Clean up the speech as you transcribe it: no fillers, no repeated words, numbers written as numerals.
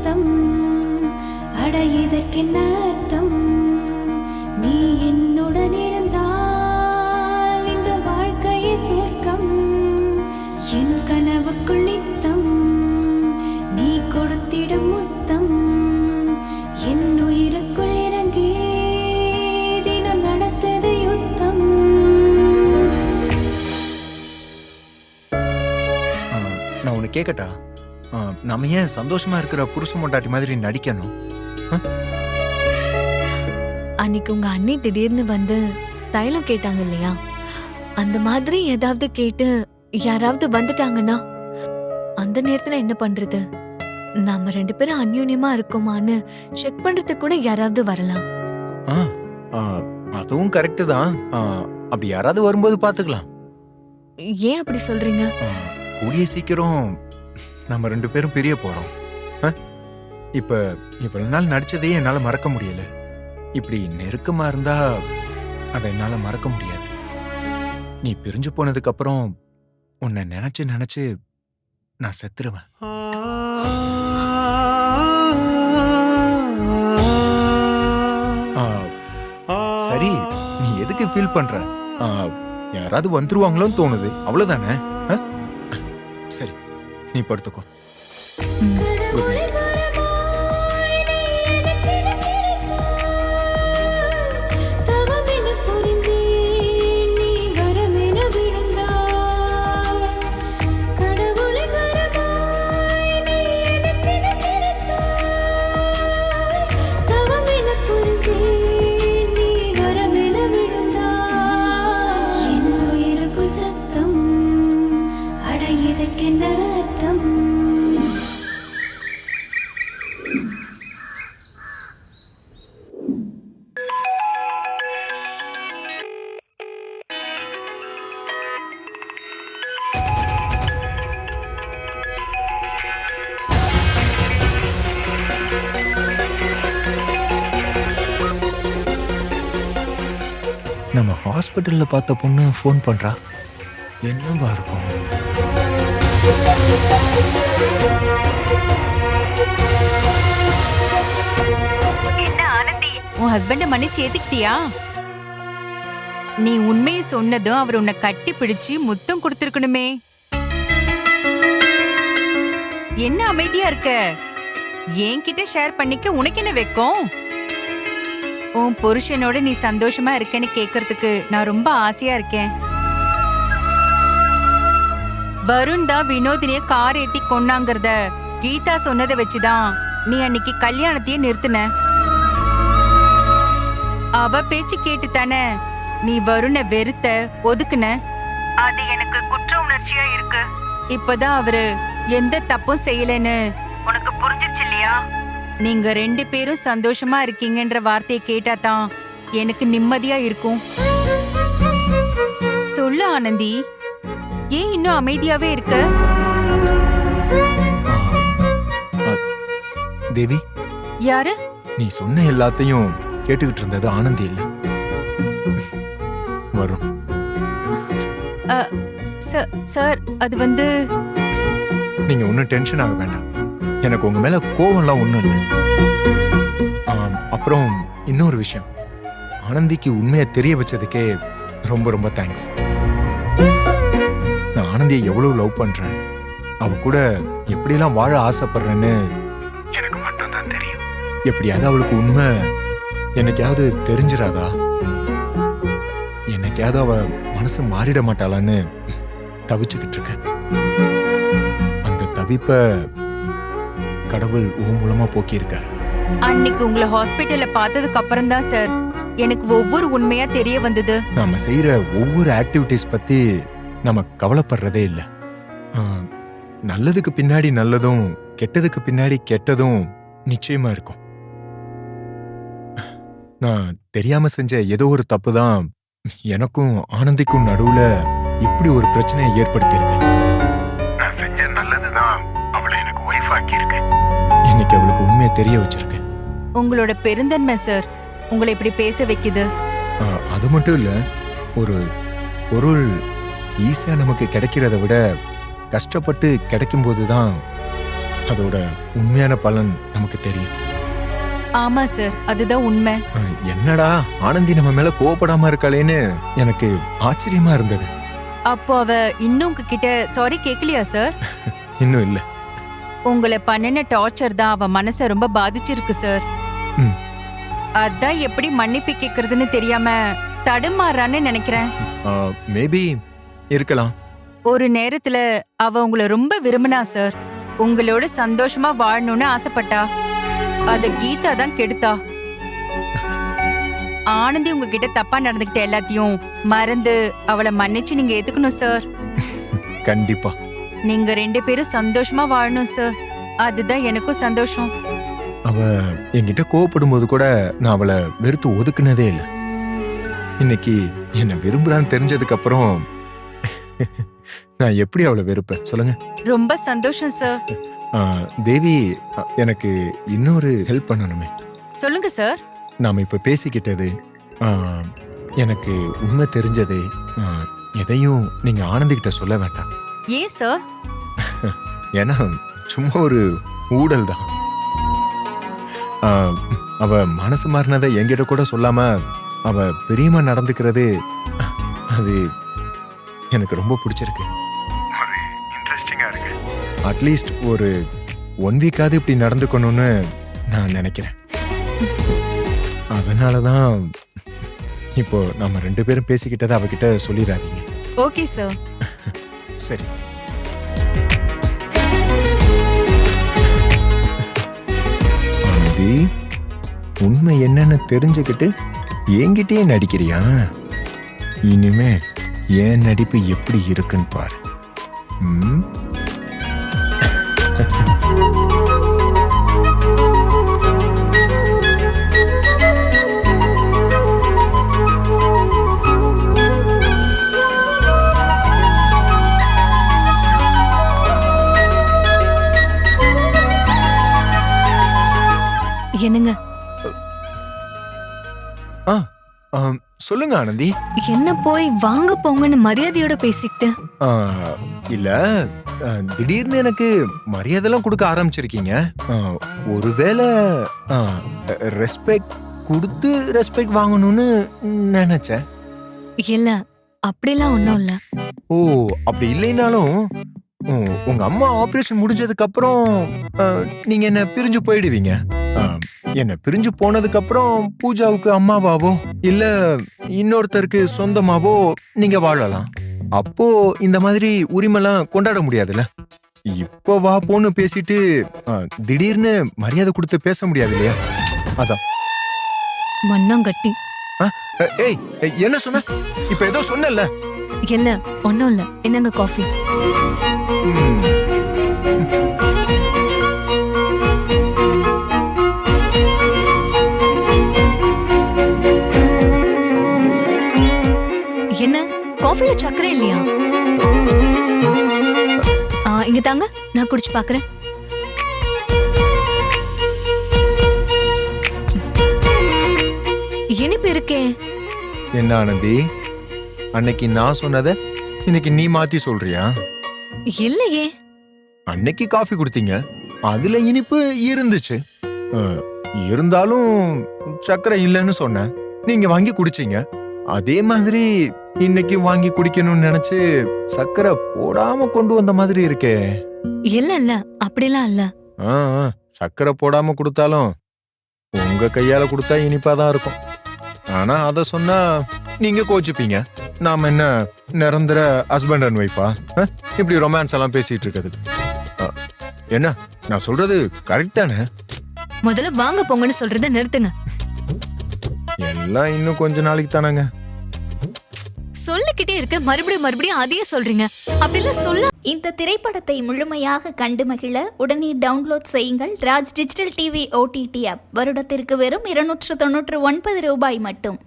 சத்தம். அட இதற்கென்ன அர்த்தம்? நீ என்னுடன் இருந்தால் இந்த வாழ்க்கையே சொர்க்கம். என் கனவுக்குள் நித்தம் நீ கொடுத்திடும் முத்தம். என் உயிருக்குள் இறங்கி தினம் நடத்தது யுத்தம். நான் உன்னை கேட்கட்டா? நம்ம ஏன் சந்தோஷமா இருக்கிற புருஷ மொண்டாட்டி மாதிரி நடிக்கணும்? அன்னைக்கு உங்க அண்ணி திடீர்னு வந்து தைலம் கேட்டாங்க இல்லையா, அந்த மாதிரி ஏதாவது கேட்டு யாராவது வந்துட்டாங்கன்னா அந்த நேரத்துல என்ன பண்றது? நாம 2 பேரும் அந்யோன்யமா இருக்கோமான்னு செக் பண்றதுக்கு கூட யாராவது வரலாம். அதுவும் கரெக்டு தான். அப்படி யாராவது வரும்போது பாத்துக்கலாம். ஏன் அப்படி சொல்றீங்க? கூடிய சீக்கிரம் நம்ம 2 பேரும் பிரிய போறோம். இப்ப இவ்வளவு நாள் நடிச்சதையே என்னால மறக்க முடியல. இப்படி நெருக்கமா இருந்தா அதை என்னால மறக்க முடியாது. நீ பிரிஞ்சு போனதுக்கு அப்புறம் உன்னை நினைச்சு நினைச்சு நான் செத்துருவேன். சரி, நீ எதுக்கு ஃபீல் பண்ற? யாராவது வந்துருவாங்களோன்னு தோணுது, அவ்வளவுதானே? சரி, நீ படுத்துக்கோ. Good night. நம்ம ஹாஸ்பிட்டல்ல பார்த்த பொண்ணு ஃபோன் பண்றா. என்னவா இருக்கும்? என்ன ஆனந்தி, உன் ஹஸ்பண்ட மன்னிச்சு ஏத்துக்கிட்டியா? நீ உண்மையை சொன்னதும் அவர் உன்னை கட்டி பிடிச்சு முத்தம் கொடுத்திருக்கணுமே. என்ன அமைதியா இருக்க? என்கிட்ட ஷேர் பண்ணிக்க உனக்கு என்ன வெக்கம்? உன் புருஷனோட நீ சந்தோஷமா இருக்கேன்னு கேக்குறதுக்கு நான் ரொம்ப ஆசையா இருக்கேன். வருண் தான் வினோதினிய கார் ஏத்தி கொண்டாங்கிறத கீதா சொன்னதை வச்சுதான் நீ அன்னைக்கு கல்யாணத்தையே நிறுத்தின. அவ பேச்சு கேட்டு தானே நீ வருண வெறுத்த ஒதுக்குன. அது எனக்கு குற்ற உணர்ச்சியா இருக்கு. இப்பதான் அவரு எந்த தப்பும் செய்யலன்னு உனக்கு புரிஞ்சிருச்சு இல்லையா? நீங்க 2 பேரும் சந்தோஷமா இருக்கீங்கன்ற வார்த்தையை கேட்டாதான் எனக்கு நிம்மதியா இருக்கும். சொல்லு ஆனந்தி, ஏன் இன்னும் அமைதியாவே இருக்க? தேவி, யாரு? நீ சொன்ன எல்லாத்தையும் கேட்டுக்கிட்டு இருந்தது ஆனந்தி இல்ல, வரும். சார், அது வந்து நீங்க ஒன்னும் டென்ஷன் ஆக வேண்டாம். எனக்கு உங்க மேல கோவம்லாம் ஒண்ணும் இல்லை. அப்புறம் இன்னொரு விஷயம், ஆனந்திக்கு உண்மையை தெரிய வச்சதுக்கே ரொம்ப ரொம்ப தேங்க்ஸ். நான் ஆனந்தியை எவ்வளவு லவ் பண்றேன், அவ கூட எப்படியெல்லாம் வாழ ஆசைப்படுறேன்னு எனக்கு மட்டும்தான் தெரியும். எப்படியாவது அவளுக்கு உண்மை என்னைக்காவது தெரிஞ்சிடாதா? என்னைக்காவது அவ மனசு மாறிட மாட்டாளான்னு தவிச்சுக்கிட்டு இருக்கேன். அந்த தவிப்ப கடவுள் உன் மூலமா போக்கியிருக்காரு. அன்னைக்கு உங்களை ஹாஸ்பிட்டல்ல பார்த்ததுக்கு அப்புறம் தான் சார் எனக்கு ஒவ்வொரு உண்மையா தெரிய வந்தது. நாம செய்யற ஒவ்வொரு ஆக்டிவிட்டிஸ் பத்தி நம்ம கவலைப்படுறதே இல்ல. நல்லதுக்கு பின்னாடி நல்லதும் கெட்டதுக்கு பின்னாடி கெட்டதும் நிச்சயமா இருக்கும். நான் தெரியாம செஞ்ச ஏதோ ஒரு தப்பு தான் எனக்கும் ஆனந்திக்கும் நடுவுல இப்படி ஒரு பிரச்சனையை ஏற்படுத்தியிருக்கு. நான் செஞ்ச நல்லதுதான் அவளை எனக்கு ஒய்ஃப் ஆக்கியிருக்கு. இன்னைக்கு அவளுக்கு உண்மையை தெரிய வச்சிருக்கேன். உங்களோட பெருந்தன்மை சார் உங்களை இப்படி பேச வைக்குது. அது மட்டும் இல்ல, ஒரு பொருள் ஈஸியா நமக்கு கிடைக்கிறத விட கஷ்டப்பட்டு கிடைக்கும் போதுதான் அதோட உண்மையான பலன் நமக்கு தெரியும். ஆமா சார், அதுதான் உண்மை. என்னடா ஆனந்தி நம்ம மேல கோவப்படாம இருக்காளேன்னு எனக்கு ஆச்சரியமா இருந்தது. அப்போ அவ இன்னும் உங்ககிட்ட சாரி கேக்கலையா சார்? இன்னும் இல்ல. உங்களை பண்ணின டார்ச்சர் தான் அவ மனச ரொம்ப பாதிச்சிருக்கு சார். ம். அதான் எப்படி மன்னிப்பு கேக்குறதுன்னு தெரியாம தடுமாறான்னு நினைக்கிறேன். மேபி இருக்கலாம். ஒரு நேரத்துல அவ உங்களை ரொம்ப விரும்பினா சார். உங்களோட சந்தோஷமா வாழணும்னு ஆசைப்பட்டா. அத கீதா தான் கெடுத்தா. ஆனந்தி உங்ககிட்ட தப்பா நடந்துகிட்ட எல்லாத்தையும் மறந்து அவளை மன்னிச்சு நீங்க ஏத்துக்கணும் சார். கண்டிப்பா. நீங்க 2 பேரும் சந்தோஷமா வாழணும் சார். அதுதான் எனக்கும் சந்தோஷம். அவ என்கிட்ட கோவப்படும் போது கூட நான் அவளை வெறுத்து ஒதுக்குனதே இல்லை. இன்னைக்கு என்ன விரும்புறான்னு தெரிஞ்சதுக்கு அப்புறம் நான் எப்படி அவளை வெறுப்பேன் சொல்லுங்க. ரொம்ப சந்தோஷம் சார். தேவி, எனக்கு இன்னொரு ஹெல்ப் பண்ணணுமே. சொல்லுங்க சார். நாம இப்ப பேசிக்கிட்டது, எனக்கு உண்மை தெரிஞ்சது, எதையும் நீங்க ஆனந்திக்கிட்ட சொல்ல வேண்டாம். ஏன் சார்? ஏன்னா சும்மா ஒரு ஊடல் தான். அவ மனசு மாறினதை என்கிட்ட கூட சொல்லாம அவ பிரியமா நடந்துக்கிறது, அது எனக்கு ரொம்ப பிடிச்சிருக்கு. ஒரு இன்ட்ரெஸ்டிங்கா இருக்கு. அட்லீஸ்ட் ஒரு 1 வீக்காவது இப்படி நடந்துக்கணும்னு நான் நினைக்கிறேன். அதனாலதான் இப்போ நம்ம 2 பேரும் பேசிக்கிட்டதை அவகிட்ட சொல்லிடாதீங்க. Okay sir. சரி. ஆனந்தி, உண்மை என்னன்னு தெரிஞ்சுக்கிட்டு என்கிட்டயே நடிக்கிறியா? இனிமே என் நடிப்பு எப்படி இருக்குன்னு பாரு. என்னங்க? சொல்லுங்க ஆனந்தி. என்ன போய் வாங்க போங்கன்னு மரியாதையோட பேசிக்கிட்டு? இல்ல, திடீர்னு எனக்கு மரியாதைலாம் கொடுக்க ஆரம்பிச்சிருக்கீங்க. ஒருவேளை ரெஸ்பெக்ட் கொடுத்து ரெஸ்பெக்ட் வாங்கணும்னு நினைச்சேன். இல்ல, அப்படிலாம் ஒண்ணும் இல்ல. ஓ, அப்படி இல்லைனாலும் உங்க அம்மா ஆபரேஷன் முடிஞ்சதுக்கு அப்புறம் நீங்க என்ன பிரிஞ்சு போயிடுவீங்க. என்ன பிரிஞ்சு போனதுக்கு அப்புறம் பூஜாவுக்கு அம்மாவாவோ இல்ல இன்னொருத்தருக்கு சொந்தமாவோ நீங்க வாழலாம். அப்போ இந்த மாதிரி உரிமைலாம் கொண்டாட முடியாதுல்ல. இப்போ வா போன்னு பேசிட்டு திடீர்னு மரியாதை கொடுத்து பேச முடியாது இல்லையா? அதான். மண்ணாங்கட்டி. ஏய், என்ன சொன்ன? இப்ப ஏதோ சொன்னல. இல்ல, ஒண்ணும் இல்ல. என்னங்க காஃபி? என்ன காஃபில சக்கரை இல்லையா? இங்க தாங்க, நான் குடிச்சு பாக்குறேன். இனிப்பு இருக்கே. என்ன ஆனந்தி, அன்னைக்கு நான் சொன்னத இன்னைக்கு நீ மாத்தி சொல்றியா? இல்லையே. அன்னைக்கு காஃபி கொடுத்தீங்க, அதுல இனிப்பு இருந்துச்சு. இருந்தாலும் சக்கரை இல்லைன்னு சொன்னேன், நீங்க வாங்கி குடிச்சீங்க. அதே மாதிரி இன்னைக்கு வாங்கி குடிக்கணும்னு நினைச்சு சக்கரை போடாம கொண்டு வந்த மாதிரி இருக்கே. இல்ல இல்ல, அப்படிலாம் இல்ல. சக்கரை போடாம கொடுத்தாலும் உங்க கையால கொடுத்தா இனிப்பாதான் இருக்கும். ஆனா அத சொன்னா நீங்க கோச்சுப்பீங்க. நாம என்ன நிரந்தர ஹஸ்பண்ட் அண்ட் ஒய்ஃபா? இப்படி ரொமான்ஸ் எல்லாம் பேசிட்டு இருக்குது. என்ன நான் சொல்றது கரெக்ட் தானே? முதல்ல வாங்க போங்கன்னு சொல்றத நிறுத்துங்க. எல்லாம் இன்னும் கொஞ்ச நாளைக்கு தானாங்க. சொல்லிக்கிட்டே இருக்க, மறுபடியும் அதையே சொல்றீங்க. அப்படிலாம் சொல்ல. இந்த திரைப்படத்தை முழுமையாக கண்டு மகிழ உடனே டவுன்லோட் செய்யுங்கள் Raj digital TV OTT app. வருடத்திற்கு வெறும் 299 ரூபாய் மட்டும்.